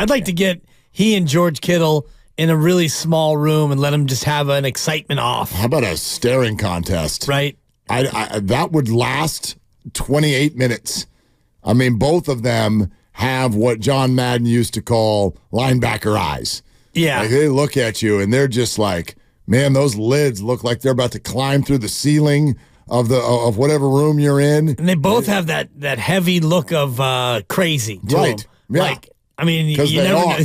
I'd like to get he and George Kittle in a really small room and let them just have an excitement off. How about a staring contest? Right. That would last 28 minutes. I mean, both of them have what John Madden used to call linebacker eyes. Yeah. Like they look at you and they're just like, man, those lids look like they're about to climb through the ceiling of whatever room you're in. And they both have that heavy look of crazy to right. them. Yeah. Like, I mean, you never know.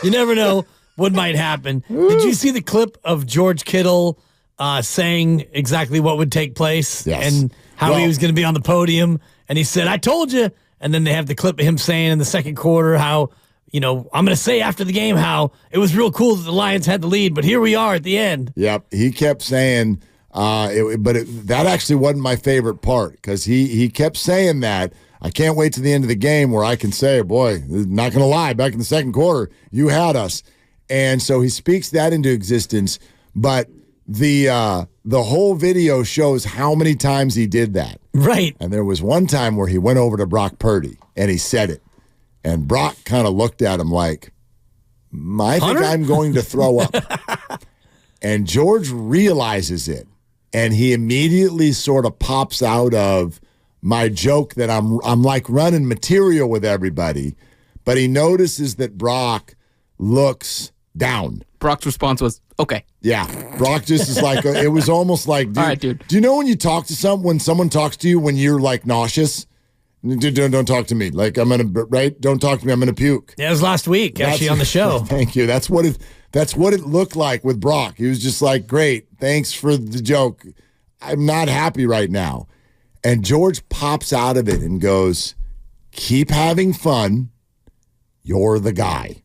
You never know what might happen. Did you see the clip of George Kittle saying exactly what would take place and how he was going to be on the podium? And he said, "I told you." And then they have the clip of him saying in the second quarter how, I'm going to say after the game how it was real cool that the Lions had the lead, but here we are at the end. Yep. He kept saying, that actually wasn't my favorite part because he kept saying that. I can't wait to the end of the game where I can say, boy, not going to lie, back in the second quarter, you had us. And so he speaks that into existence, but the whole video shows how many times he did that. Right. And there was one time where he went over to Brock Purdy and he said it. And Brock kind of looked at him like, I think I'm going to throw up. And George realizes it. And he immediately sort of pops out of my joke that I'm like running material with everybody. But he notices that Brock looks down. Brock's response was, okay. Yeah. Brock just is like, it was almost like, dude, all right, dude. Do you know when you talk to when someone talks to you when you're like nauseous? Dude, don't talk to me. Like I'm going to, right? Don't talk to me. I'm going to puke. Yeah, it was last week, actually, on the show. Thank you. That's what it looked like with Brock. He was just like, great. Thanks for the joke. I'm not happy right now. And George pops out of it and goes, keep having fun. You're the guy.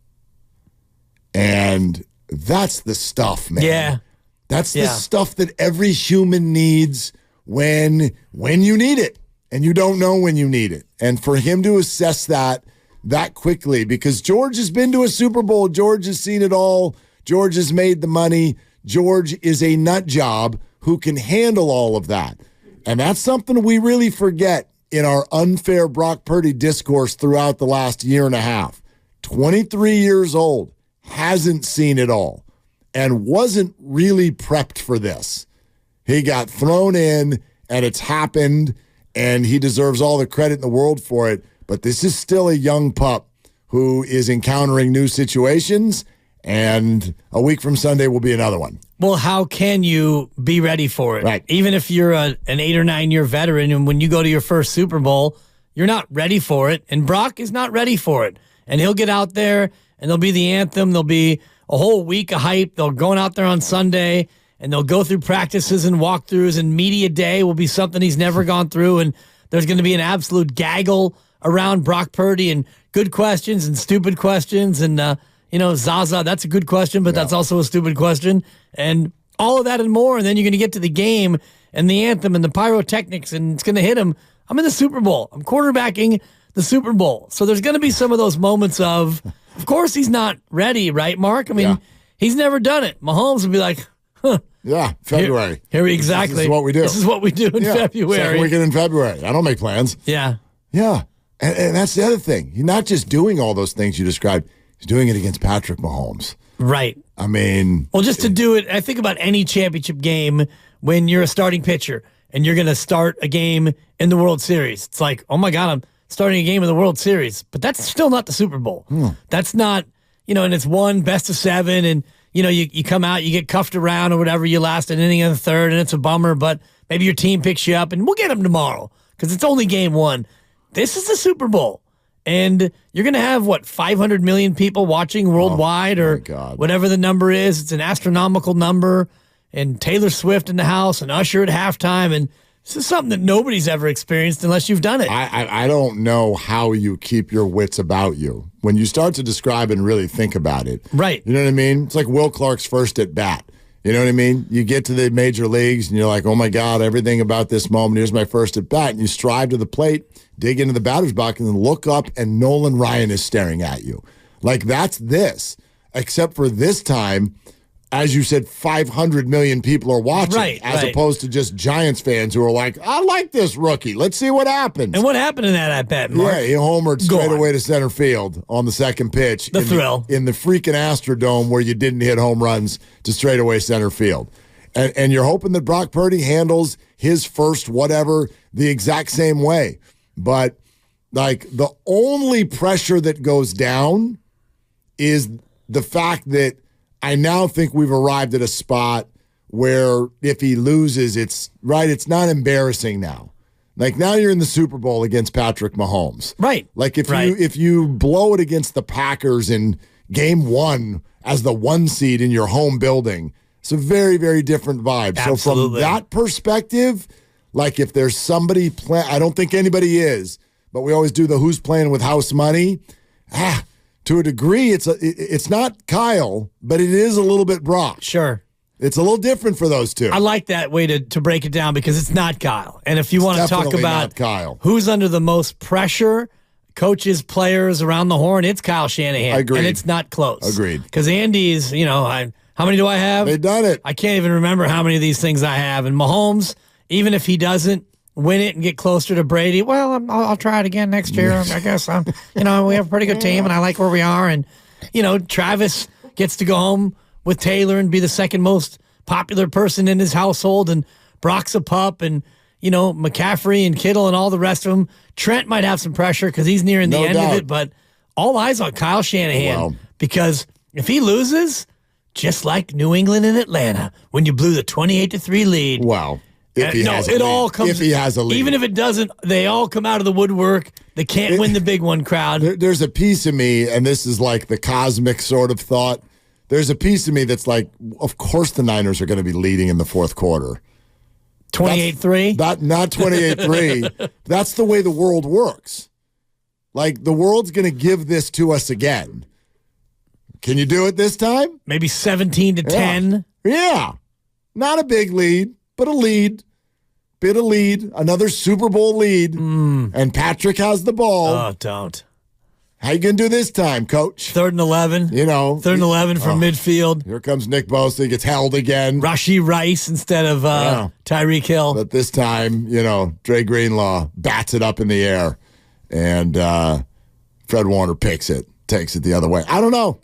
And that's the stuff, man. Yeah. That's the stuff that every human needs when you need it. And you don't know when you need it. And for him to assess that quickly, because George has been to a Super Bowl. George has seen it all. George has made the money. George is a nut job who can handle all of that. And that's something we really forget in our unfair Brock Purdy discourse throughout the last year and a half. 23 years old, hasn't seen it all, and wasn't really prepped for this. He got thrown in, and it's happened, and he deserves all the credit in the world for it. But this is still a young pup who is encountering new situations, and a week from Sunday will be another one. Well, how can you be ready for it? Right. Even if you're an 8 or 9 year veteran, and when you go to your first Super Bowl, you're not ready for it. And Brock is not ready for it. And he'll get out there, and there'll be the anthem. There'll be a whole week of hype. They'll go out there on Sunday, and they'll go through practices and walkthroughs, and media day will be something he's never gone through. And there's going to be an absolute gaggle around Brock Purdy and good questions and stupid questions. And, Zaza, that's a good question, but that's also a stupid question. And all of that and more. And then you're going to get to the game and the anthem and the pyrotechnics, and it's going to hit him. I'm in the Super Bowl. I'm quarterbacking the Super Bowl. So there's going to be some of those moments of course, he's not ready, right, Mark? I mean, he's never done it. Mahomes would be like, huh. Yeah, February. Exactly. This is what we do. This is what we do in February. Second weekend in February. I don't make plans. Yeah. Yeah. And that's the other thing. He's not just doing all those things you described. He's doing it against Patrick Mahomes. Right. I mean. Well, just to do it, I think about any championship game when you're a starting pitcher and you're going to start a game in the World Series. It's like, oh, my God, I'm starting a game in the World Series. But that's still not the Super Bowl. That's not, and it's one best of 7, and, you come out, you get cuffed around or whatever, you last an inning in the third, and it's a bummer, but maybe your team picks you up, and we'll get them tomorrow because it's only game 1. This is the Super Bowl. And you're going to have, 500 million people watching worldwide or whatever the number is. It's an astronomical number. And Taylor Swift in the house and Usher at halftime. And this is something that nobody's ever experienced unless you've done it. I don't know how you keep your wits about you when you start to describe and really think about it. Right. You know what I mean? It's like Will Clark's first at bat. You know what I mean? You get to the major leagues and you're like, oh my God, everything about this moment. Here's my first at bat. And you strive to the plate, dig into the batter's box, and then look up and Nolan Ryan is staring at you. Like that's this. Except for this time, as you said, 500 million people are watching, Right, as right. opposed to just Giants fans who are like, I like this rookie. Let's see what happens. And what happened in that at bat, Mark? Yeah, he homered Go straight on. away to center field on the second pitch. The thrill. In the freaking Astrodome where you didn't hit home runs to straightaway center field. And you're hoping that Brock Purdy handles his first whatever the exact same way. But, like, the only pressure that goes down is the fact that I now think we've arrived at a spot where if he loses, it's not embarrassing now. Like, now you're in the Super Bowl against Patrick Mahomes. Right. Like, Right. if you blow it against the Packers in game 1 as the 1 seed in your home building, it's a very, very different vibe. So from Absolutely. that perspective, like, if there's somebody I don't think anybody is, but we always do the who's playing with house money. To a degree, it's not Kyle, but it is a little bit Brock. Sure. It's a little different for those two. I like that way to break it down because it's not Kyle. And if you want to talk definitely about not Kyle. who's under the most pressure, coaches, players around the horn, it's Kyle Shanahan. Agreed. And it's not close. Agreed. Because Andy's, how many do I have? They've done it. I can't even remember how many of these things I have. And Mahomes, even if he doesn't win it and get closer to Brady, well, I'll try it again next year. I guess we have a pretty good team and I like where we are. And Travis gets to go home with Taylor and be the second most popular person in his household. And Brock's a pup, and McCaffrey and Kittle and all the rest of them. Trent might have some pressure because he's nearing the No end doubt. of it. But all eyes on Kyle Shanahan Wow. because if he loses, just like New England and Atlanta when you blew the 28-3 lead. Well, if he has a it lead. all comes. If he has a lead. Even if it doesn't, they all come out of the woodwork. They can't win the big one crowd. There's a piece of me, and this is like the cosmic sort of thought. There's a piece of me that's like, of course the Niners are going to be leading in the fourth quarter. 28-3. Not 28-3. That's the way the world works. Like, the world's going to give this to us again. Can you do it this time? Maybe 17-10. Yeah. Not a big lead, but a lead. Bit of lead. Another Super Bowl lead. And Patrick has the ball. Oh, don't. How you going to do this time, coach? 3rd and 11. 3rd and 11 from midfield. Here comes Nick Bosa. He gets held again. Rashi Rice instead of Tyreek Hill. But this time, Dre Greenlaw bats it up in the air. And Fred Warner picks it, takes it the other way. I don't know.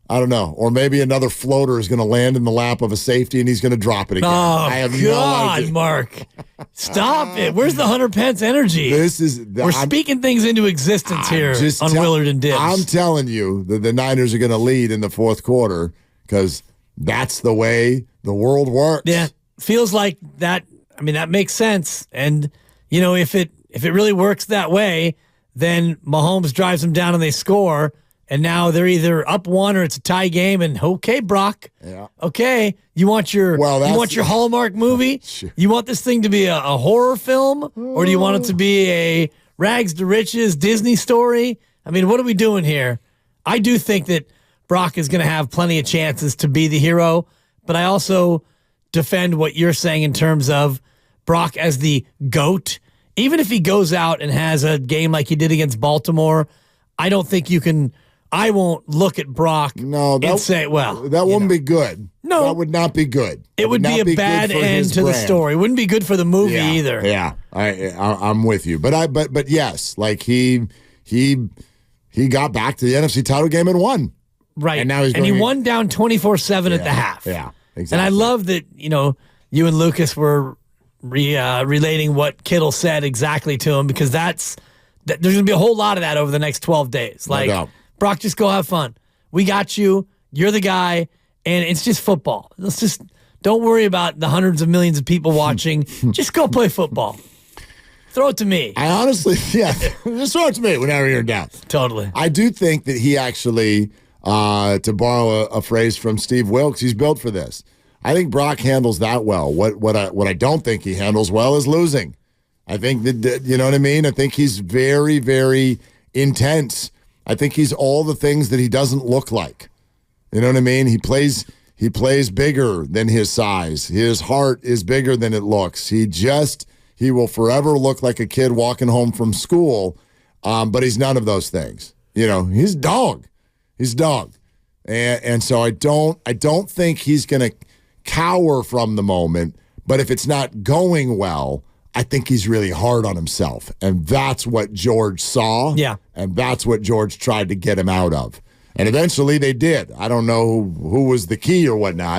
Or maybe another floater is going to land in the lap of a safety and he's going to drop it again. Oh, I have no God, idea. Mark. Stop it. Where's the Hunter Pence energy? We're speaking things into existence here on Willard and Dibs. I'm telling you that the Niners are going to lead in the fourth quarter because that's the way the world works. Yeah, feels like that. I mean, that makes sense. And, if it really works that way, then Mahomes drives them down and they score. And now they're either up 1 or it's a tie game. And okay, Brock. Yeah. Okay, you want your Hallmark movie? Sure. You want this thing to be a horror film, or do you want it to be a rags to riches Disney story? I mean, what are we doing here? I do think that Brock is going to have plenty of chances to be the hero, but I also defend what you're saying in terms of Brock as the GOAT. Even if he goes out and has a game like he did against Baltimore, I don't think you can. I won't look at Brock and say, well, that wouldn't be good. No. That would not be good. It would be a bad end to the story. It wouldn't be good for the movie either. Yeah, I'm with you. But yes, like he got back to the NFC title game and won. Right. And now he won down 24-7 at the half. Yeah, exactly. And I love that, you and Lucas were relating what Kittle said exactly to him because there's going to be a whole lot of that over the next 12 days. Like, doubt. Brock, just go have fun. We got you. You're the guy. And it's just football. Don't worry about the hundreds of millions of people watching. Just go play football. Throw it to me. I honestly, just throw it to me whenever you're in doubt. Totally. I do think that he actually, to borrow a phrase from Steve Wilkes, he's built for this. I think Brock handles that well. What I don't think he handles well is losing. I think that, you know what I mean? I think he's very, very intense. I think he's all the things that he doesn't look like. You know what I mean? He plays bigger than his size. His heart is bigger than it looks. He will forever look like a kid walking home from school, but he's none of those things. He's dog. He's dog. And so I don't think he's going to cower from the moment. But if it's not going well, I think he's really hard on himself. And that's what George saw. Yeah. And that's what George tried to get him out of. And eventually they did. I don't know who was the key or whatnot.